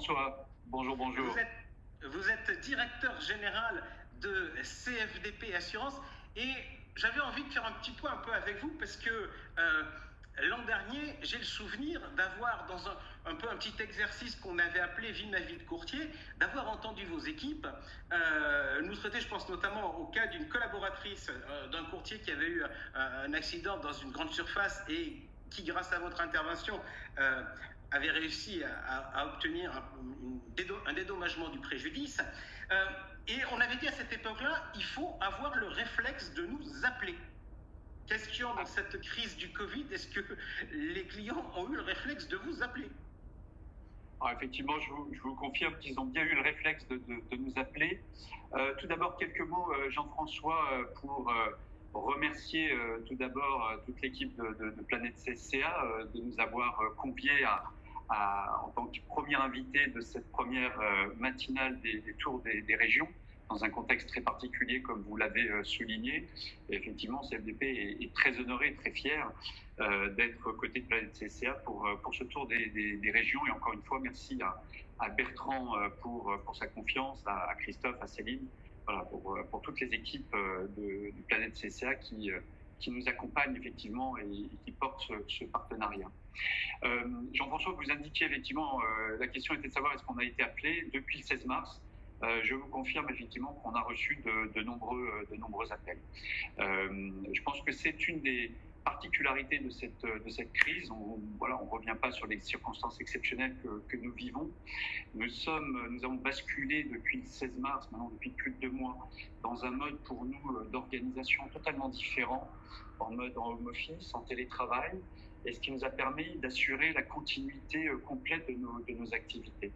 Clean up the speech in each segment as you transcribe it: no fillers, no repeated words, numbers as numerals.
Jean-François, bonjour, bonjour. Vous êtes directeur général de CFDP Assurance et j'avais envie de faire un petit point un peu avec vous parce que l'an dernier, j'ai le souvenir d'avoir, dans un petit exercice qu'on avait appelé Vie ma vie de courtier, d'avoir entendu vos équipes nous traiter, je pense notamment au cas d'une collaboratrice d'un courtier qui avait eu un accident dans une grande surface et qui, grâce à votre intervention, avait réussi à obtenir un dédommagement du préjudice. Et on avait dit à cette époque-là, il faut avoir le réflexe de nous appeler. Question dans cette crise du Covid, est-ce que les clients ont eu le réflexe de vous appeler? Alors effectivement, je vous confirme qu'ils ont bien eu le réflexe de nous appeler. Tout d'abord, quelques mots, Jean-François, pour remercier tout d'abord toute l'équipe de Planète CSCA de nous avoir conviés en tant que premier invité de cette première matinale des tours des régions, dans un contexte très particulier, comme vous l'avez souligné. Et effectivement, CFDP est très honoré, très fier d'être aux côtés de Planète CSCA pour ce tour des régions. Et encore une fois, merci à Bertrand pour sa confiance, à Christophe, à Céline, voilà, pour toutes les équipes de Planète CSCA qui nous accompagnent effectivement et qui portent ce partenariat. Jean-François, vous indiquiez effectivement, la question était de savoir est-ce qu'on a été appelé depuis le 16 mars. Je vous confirme effectivement qu'on a reçu de nombreux appels. Je pense que c'est une des particularités de cette crise. On revient pas sur les circonstances exceptionnelles que nous vivons. Nous avons basculé depuis le 16 mars, maintenant depuis plus de 2 mois, dans un mode pour nous d'organisation totalement différent, en mode en home office, en télétravail, et ce qui nous a permis d'assurer la continuité complète de nos activités.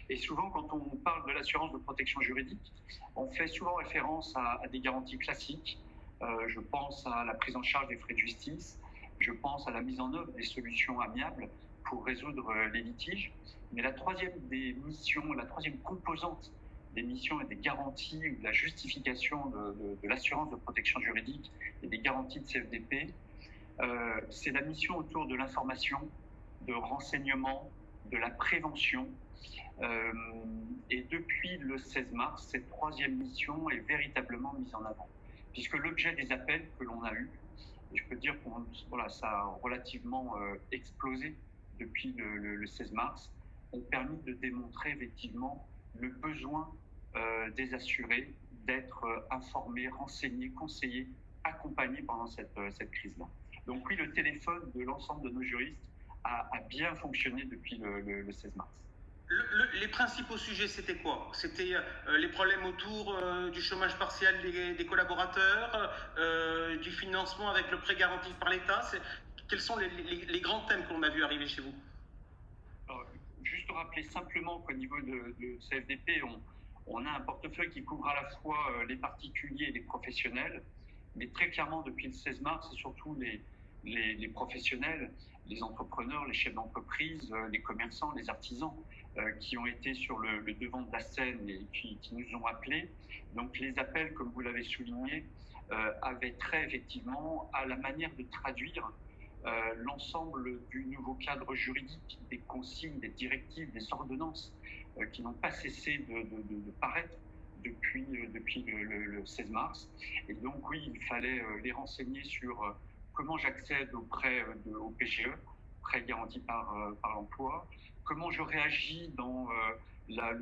Et souvent, quand on parle de l'assurance de protection juridique, on fait souvent référence à des garanties classiques. Je pense à la prise en charge des frais de justice, je pense à la mise en œuvre des solutions amiables pour résoudre les litiges. Mais la troisième composante des missions et des garanties ou de la justification de l'assurance de protection juridique et des garanties de CFDP, c'est la mission autour de l'information, de renseignement, de la prévention. Et depuis le 16 mars, cette troisième mission est véritablement mise en avant, puisque l'objet des appels que l'on a eus, et je peux dire que ça a relativement explosé depuis le 16 mars, ont permis de démontrer effectivement le besoin des assurés d'être informés, renseignés, conseillés, accompagnés pendant cette crise-là. Donc oui, le téléphone de l'ensemble de nos juristes a bien fonctionné depuis le 16 mars. Les principaux sujets, c'était quoi? C'était les problèmes autour du chômage partiel des collaborateurs, du financement avec le prêt garanti par l'État. Quels sont les grands thèmes qu'on a vu arriver chez vous? Alors, juste rappeler simplement qu'au niveau de CFDP, on a un portefeuille qui couvre à la fois les particuliers et les professionnels, mais très clairement depuis le 16 mars, c'est surtout les professionnels, les entrepreneurs, les chefs d'entreprise, les commerçants, les artisans qui ont été sur le devant de la scène et qui nous ont appelés. Donc les appels, comme vous l'avez souligné, avaient trait effectivement à la manière de traduire l'ensemble du nouveau cadre juridique, des consignes, des directives, des ordonnances qui n'ont pas cessé de paraître depuis le 16 mars. Et donc oui, il fallait les renseigner sur comment j'accède au prêt au PGE, prêt garanti par l'emploi, comment je réagis dans la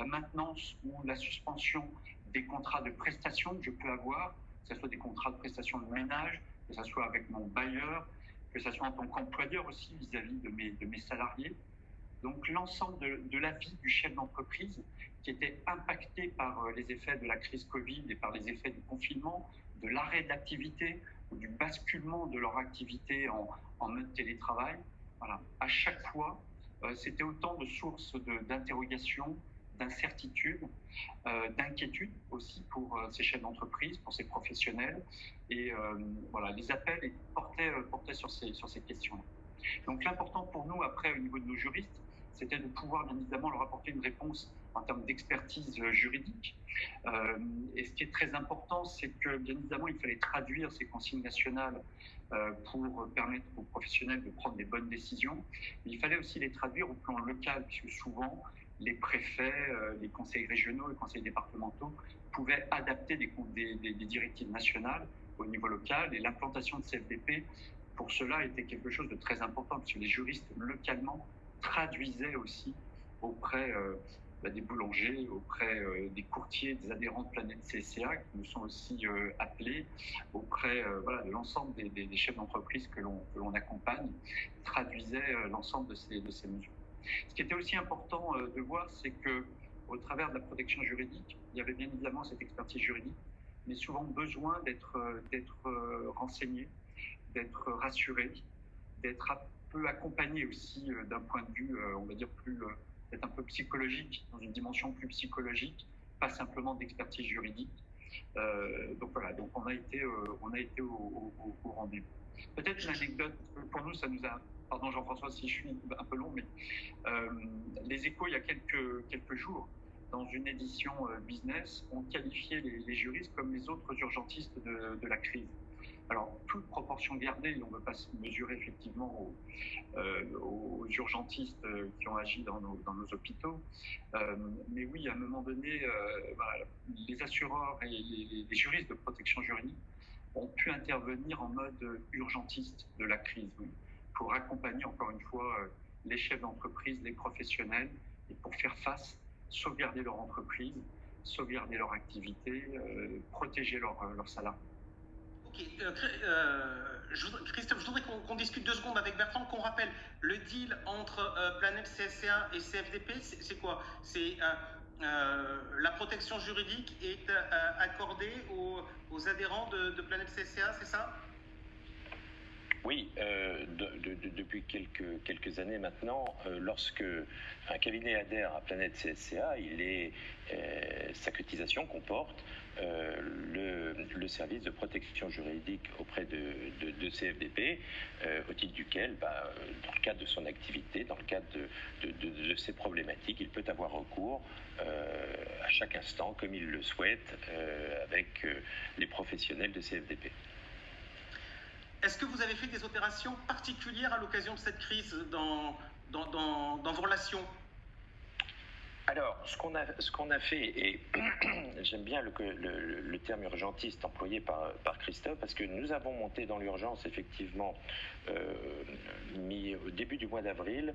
maintenance ou la suspension des contrats de prestation que je peux avoir, que ce soit des contrats de prestation de ménage, que ce soit avec mon bailleur, que ce soit en tant qu'employeur aussi vis-à-vis de mes salariés. Donc l'ensemble de la vie du chef d'entreprise qui était impacté par les effets de la crise Covid et par les effets du confinement, de l'arrêt de l'activité ou du basculement de leur activité en mode télétravail. Voilà. À chaque fois, c'était autant de sources d'interrogation, d'incertitude, d'inquiétude aussi pour ces chefs d'entreprise, pour ces professionnels. Et les appels portaient sur ces questions-là. Donc l'important pour nous, après, au niveau de nos juristes, c'était de pouvoir bien évidemment leur apporter une réponse en termes d'expertise juridique. Et ce qui est très important, c'est que bien évidemment, il fallait traduire ces consignes nationales pour permettre aux professionnels de prendre des bonnes décisions. Mais il fallait aussi les traduire au plan local, puisque souvent, les préfets, les conseils régionaux, les conseils départementaux pouvaient adapter des directives nationales au niveau local. Et l'implantation de CFDP, pour cela, était quelque chose de très important, parce que les juristes localement traduisaient aussi auprès des boulangers, auprès des courtiers, des adhérents de Planète CSCA, qui nous sont aussi appelés, auprès de l'ensemble des chefs d'entreprise que l'on accompagne, traduisaient l'ensemble de ces mesures. Ce qui était aussi important de voir, c'est que au travers de la protection juridique, il y avait bien évidemment cette expertise juridique, mais souvent besoin d'être renseigné, d'être rassuré, d'être un peu accompagné aussi d'un point de vue, on va dire, peut-être un peu psychologique, dans une dimension plus psychologique, pas simplement d'expertise juridique. Donc voilà, donc on a été au rendez-vous. Peut-être une anecdote, pour nous, ça nous a... Pardon Jean-François si je suis un peu long, mais les Échos, il y a quelques jours, dans une édition business, ont qualifié les juristes comme les autres urgentistes de la crise. Alors, toute proportion gardée, on ne veut pas se mesurer effectivement aux urgentistes qui ont agi dans nos hôpitaux. Mais oui, à un moment donné, les assureurs et les juristes de protection juridique ont pu intervenir en mode urgentiste de la crise, oui, pour accompagner encore une fois les chefs d'entreprise, les professionnels, et pour faire face, sauvegarder leur entreprise, sauvegarder leur activité, protéger leurs salariés. Ok, Christophe, je voudrais qu'on discute 2 secondes avec Bertrand, qu'on rappelle le deal entre Planète CSCA et CFDP, c'est quoi? C'est la protection juridique est accordée aux adhérents de Planète CSCA, c'est ça? Oui, depuis quelques années maintenant, lorsque un cabinet adhère à Planète CSCA, sa cotisation comporte le service de protection juridique auprès de CFDP, au titre duquel, dans le cadre de son activité, dans le cadre de ses problématiques, il peut avoir recours à chaque instant, comme il le souhaite, avec les professionnels de CFDP. Est-ce que vous avez fait des opérations particulières à l'occasion de cette crise dans vos relations? Alors, ce qu'on a fait, et j'aime bien le terme urgentiste employé par Christophe, parce que nous avons monté dans l'urgence, effectivement, au début du mois d'avril,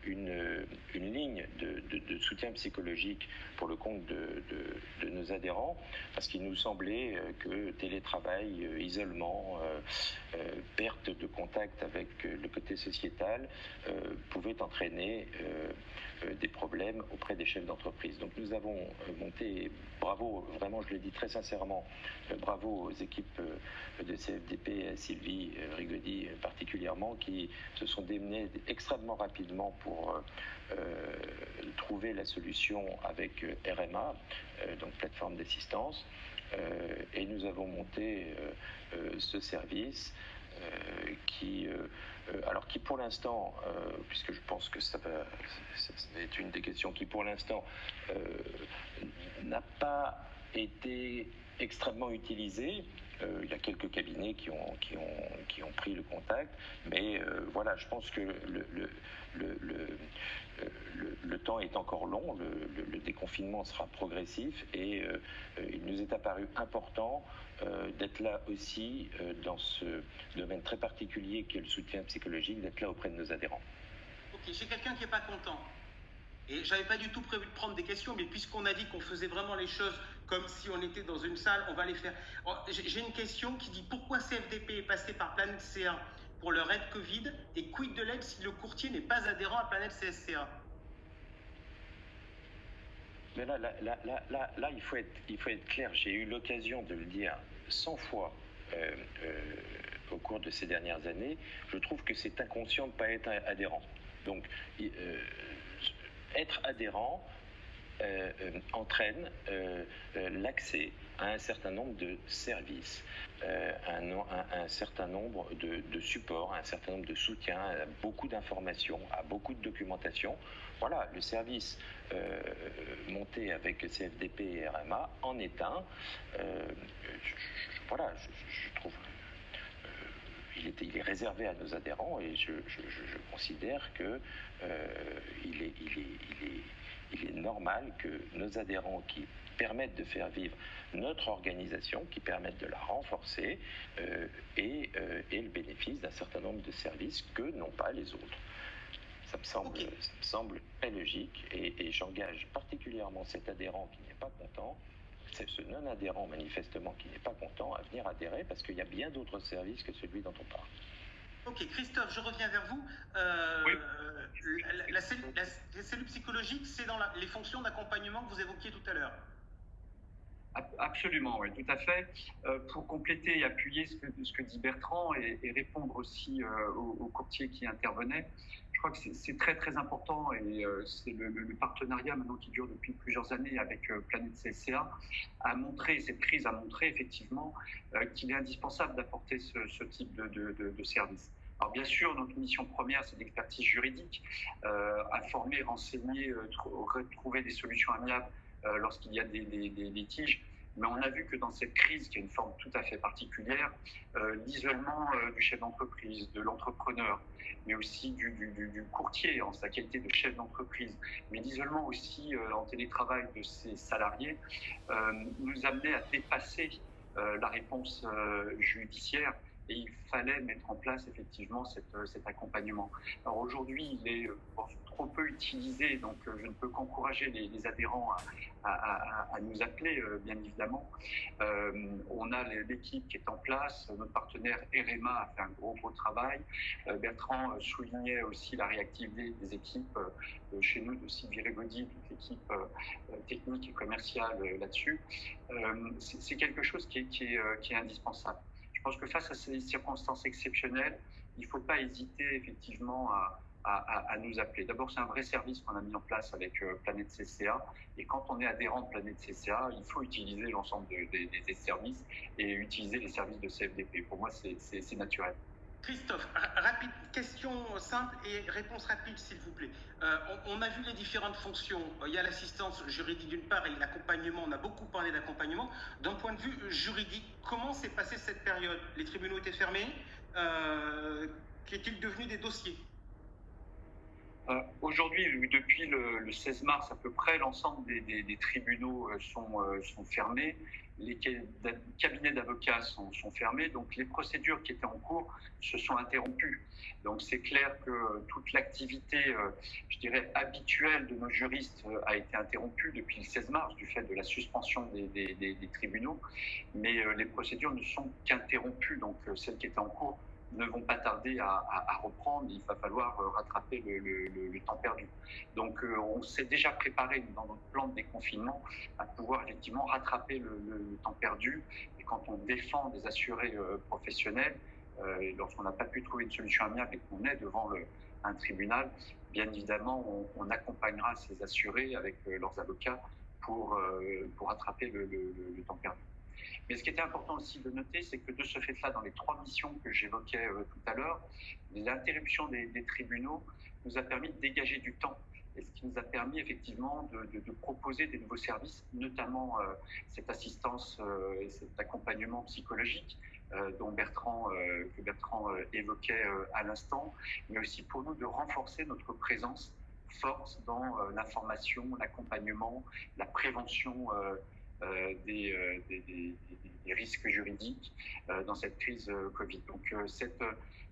une ligne de soutien psychologique pour le compte de nos adhérents, parce qu'il nous semblait que télétravail, isolement, perte de contact avec le côté sociétal pouvait entraîner des problèmes auprès des chefs d'entreprise. Donc nous avons monté, bravo, vraiment je le dis très sincèrement, bravo aux équipes de CFDP, à Sylvie Rigaudy particulièrement, qui se sont démenées extrêmement rapidement pour trouver la solution avec RMA, donc plateforme d'assistance, et nous avons monté ce service qui pour l'instant, puisque je pense que ça va être une des questions, qui pour l'instant n'a pas été extrêmement utilisée. Il y a quelques cabinets qui ont pris le contact, mais voilà, je pense que le temps est encore long, le déconfinement sera progressif, et il nous est apparu important d'être là aussi dans ce domaine très particulier qui est le soutien psychologique, d'être là auprès de nos adhérents. Ok, j'ai quelqu'un qui n'est pas content. Et j'avais pas du tout prévu de prendre des questions, mais puisqu'on a dit qu'on faisait vraiment les choses comme si on était dans une salle, on va les faire. J'ai une question qui dit: pourquoi CFDP est passé par Planète CA pour leur aide Covid, et quid de l'aide si le courtier n'est pas adhérent à Planète CSCA? Mais là, il faut être clair. J'ai eu l'occasion de le dire 100 fois au cours de ces dernières années. Je trouve que c'est inconscient de ne pas être adhérent. Donc, être adhérent entraîne l'accès à un certain nombre de services, un certain nombre de supports, un certain nombre de soutiens, beaucoup d'informations, à beaucoup de documentation. Voilà, le service monté avec CFDP et RMA en est un. Je trouve il est réservé à nos adhérents et je considère que il est normal que nos adhérents qui permettent de faire vivre notre organisation, qui permettent de la renforcer, aient le bénéfice d'un certain nombre de services que n'ont pas les autres. Ça me semble très logique et j'engage particulièrement cet adhérent qui n'est pas content, ce non-adhérent manifestement qui n'est pas content, à venir adhérer parce qu'il y a bien d'autres services que celui dont on parle. Ok, Christophe, je reviens vers vous. Oui. La cellule psychologique, c'est dans les fonctions d'accompagnement que vous évoquiez tout à l'heure. Absolument, oui, tout à fait. Pour compléter et appuyer ce que dit Bertrand et répondre aussi aux courtiers qui intervenaient, je crois que c'est très très important et c'est le partenariat maintenant qui dure depuis plusieurs années avec Planète CSCA cette crise a montré effectivement qu'il est indispensable d'apporter ce type de service. Alors bien sûr, notre mission première, c'est l'expertise juridique, informer, renseigner, trouver des solutions amiables lorsqu'il y a des litiges. Mais on a vu que dans cette crise, qui a une forme tout à fait particulière, l'isolement du chef d'entreprise, de l'entrepreneur, mais aussi du courtier en sa qualité de chef d'entreprise, mais l'isolement aussi en télétravail de ses salariés, nous amenait à dépasser la réponse judiciaire. Et il fallait mettre en place effectivement cet accompagnement. Alors aujourd'hui, il est trop peu utilisé, donc je ne peux qu'encourager les adhérents à nous appeler, bien évidemment. On a l'équipe qui est en place, notre partenaire RMA a fait un gros travail. Bertrand soulignait aussi la réactivité des équipes chez nous, de Sylvie Régaudy, toute l'équipe technique et commerciale là-dessus. C'est quelque chose qui est indispensable. Je pense que face à ces circonstances exceptionnelles, il ne faut pas hésiter effectivement à nous appeler. D'abord, c'est un vrai service qu'on a mis en place avec Planète CCA. Et quand on est adhérent de Planète CCA, il faut utiliser l'ensemble des services et utiliser les services de CFDP. Pour moi, c'est naturel. Christophe, rapide question simple et réponse rapide s'il vous plaît. On a vu les différentes fonctions. Il y a l'assistance juridique d'une part et l'accompagnement. On a beaucoup parlé d'accompagnement. D'un point de vue juridique, comment s'est passée cette période? Les tribunaux étaient fermés. Qu'est-il devenu des dossiers? Aujourd'hui, depuis le 16 mars à peu près, l'ensemble des tribunaux sont fermés. Les cabinets d'avocats sont fermés, donc les procédures qui étaient en cours se sont interrompues. Donc c'est clair que toute l'activité, je dirais, habituelle de nos juristes a été interrompue depuis le 16 mars du fait de la suspension des tribunaux, mais les procédures ne sont qu'interrompues, donc celles qui étaient en cours ne vont pas tarder à reprendre. Il va falloir rattraper le temps perdu. Donc on s'est déjà préparé dans notre plan de déconfinement à pouvoir effectivement rattraper le temps perdu. Et quand on défend des assurés professionnels, lorsqu'on n'a pas pu trouver une solution amiable et qu'on est devant un tribunal, bien évidemment on accompagnera ces assurés avec leurs avocats pour rattraper le temps perdu. Mais ce qui était important aussi de noter, c'est que de ce fait-là, dans les 3 missions que j'évoquais tout à l'heure, l'interruption des tribunaux nous a permis de dégager du temps. Et ce qui nous a permis effectivement de proposer des nouveaux services, notamment cette assistance et cet accompagnement psychologique que Bertrand évoquait à l'instant, mais aussi pour nous de renforcer notre présence forte dans l'information, l'accompagnement, la prévention des risques juridiques dans cette crise Covid. Donc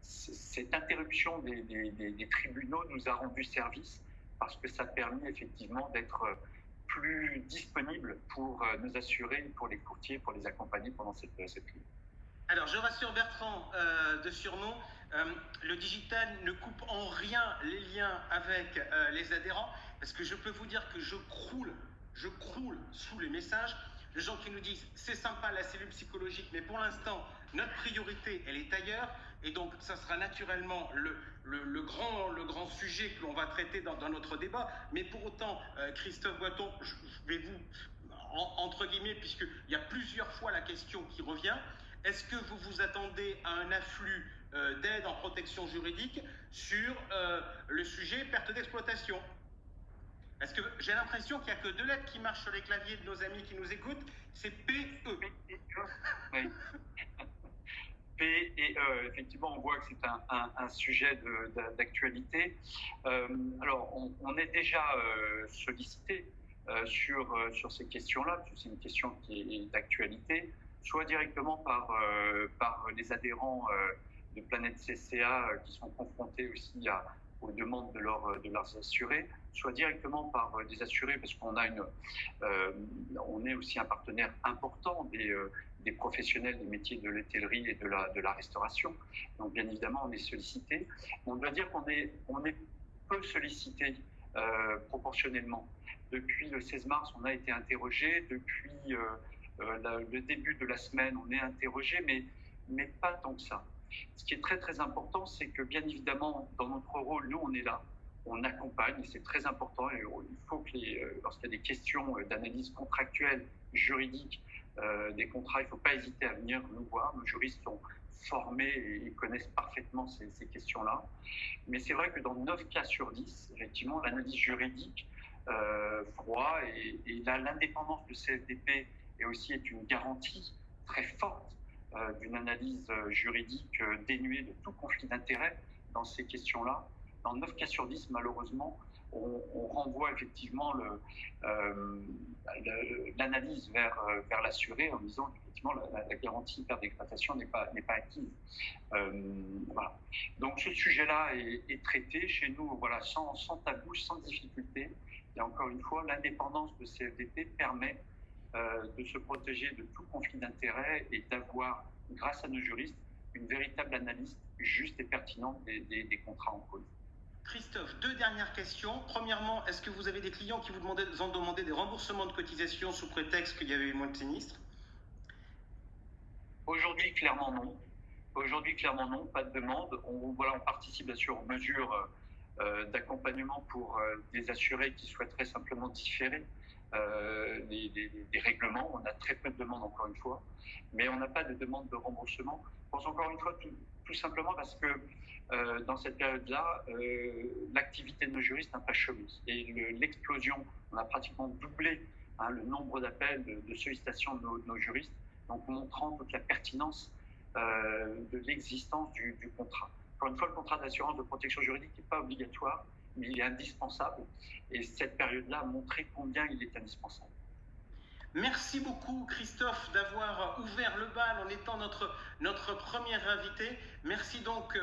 cette interruption des tribunaux nous a rendu service parce que ça a permis effectivement d'être plus disponible pour nos assurés, pour les courtiers, pour les accompagner pendant cette crise. Alors, je rassure Bertrand de Surnom, le digital ne coupe en rien les liens avec les adhérents, parce que je peux vous dire que je croule sous les messages de gens qui nous disent c'est sympa la cellule psychologique, mais pour l'instant Notre priorité, elle est ailleurs, et donc ça sera naturellement le grand sujet que l'on va traiter dans notre débat. Mais pour autant, Christophe Boiton, je vais vous, entre guillemets, puisqu'il y a plusieurs fois la question qui revient, est-ce que vous vous attendez à un afflux d'aide en protection juridique sur le sujet perte d'exploitation? Parce que j'ai l'impression qu'il n'y a que 2 lettres qui marchent sur les claviers de nos amis qui nous écoutent, c'est PE. Oui. P et E, effectivement, on voit que c'est un sujet d'actualité. Alors, on est déjà sollicité sur ces questions-là, parce que c'est une question qui est d'actualité, soit directement par les adhérents de Planète CCA qui sont confrontés aussi aux demandes de leurs assurés, soit directement par des assurés, parce qu'on on est aussi un partenaire important des professionnels des métiers de l'hôtellerie et de la restauration. Donc bien évidemment, on est sollicité. On doit dire qu'on est peu sollicité proportionnellement. Depuis le 16 mars, on a été interrogé. Depuis le début de la semaine, on est interrogé, mais pas tant que ça. Ce qui est très très important, c'est que bien évidemment, dans notre rôle, nous, on est là, on accompagne, et c'est très important. Et il faut que lorsqu'il y a des questions d'analyse contractuelle, juridique, des contrats, il ne faut pas hésiter à venir nous voir. Nos juristes sont formés et ils connaissent parfaitement ces questions-là. Mais c'est vrai que dans 9 cas sur 10, effectivement, l'analyse juridique froid et l'indépendance du CFDP est une garantie très forte d'une analyse juridique dénuée de tout conflit d'intérêt dans ces questions-là. Dans 9 cas sur 10, malheureusement, on renvoie effectivement l'analyse vers l'assuré en disant qu'effectivement la garantie perte d'exploitation n'est pas acquise. Voilà. Donc ce sujet-là est traité chez nous, voilà, sans tabou, sans difficulté. Et encore une fois, l'indépendance de CFDP permet de se protéger de tout conflit d'intérêt et d'avoir, grâce à nos juristes, une véritable analyse juste et pertinente des contrats en cause. Christophe, 2 dernières questions. Premièrement, est-ce que vous avez des clients qui vous ont demandé des remboursements de cotisations sous prétexte qu'il y avait eu moins de sinistres? Aujourd'hui, clairement non. Aujourd'hui, clairement non, pas de demande. On participe bien sûr aux mesures d'accompagnement pour des assurés qui souhaiteraient simplement différer des règlements. On a très peu de demandes, encore une fois, mais on n'a pas de demande de remboursement. Je pense encore une fois tout simplement parce que dans cette période-là, l'activité de nos juristes n'a pas chômé. Et l'explosion, on a pratiquement doublé le nombre d'appels, de sollicitations de nos juristes, donc montrant toute la pertinence de l'existence du contrat. Encore une fois, le contrat d'assurance de protection juridique n'est pas obligatoire, mais il est indispensable. Et cette période-là a montré combien il est indispensable. Merci beaucoup Christophe d'avoir ouvert le bal en étant notre premier invité. Merci donc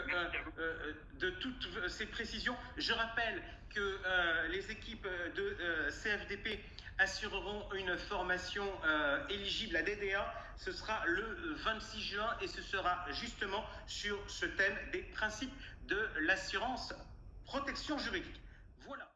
de toutes ces précisions. Je rappelle que les équipes de CFDP assureront une formation éligible à DDA. Ce sera le 26 juin et ce sera justement sur ce thème des principes de l'assurance protection juridique. Voilà.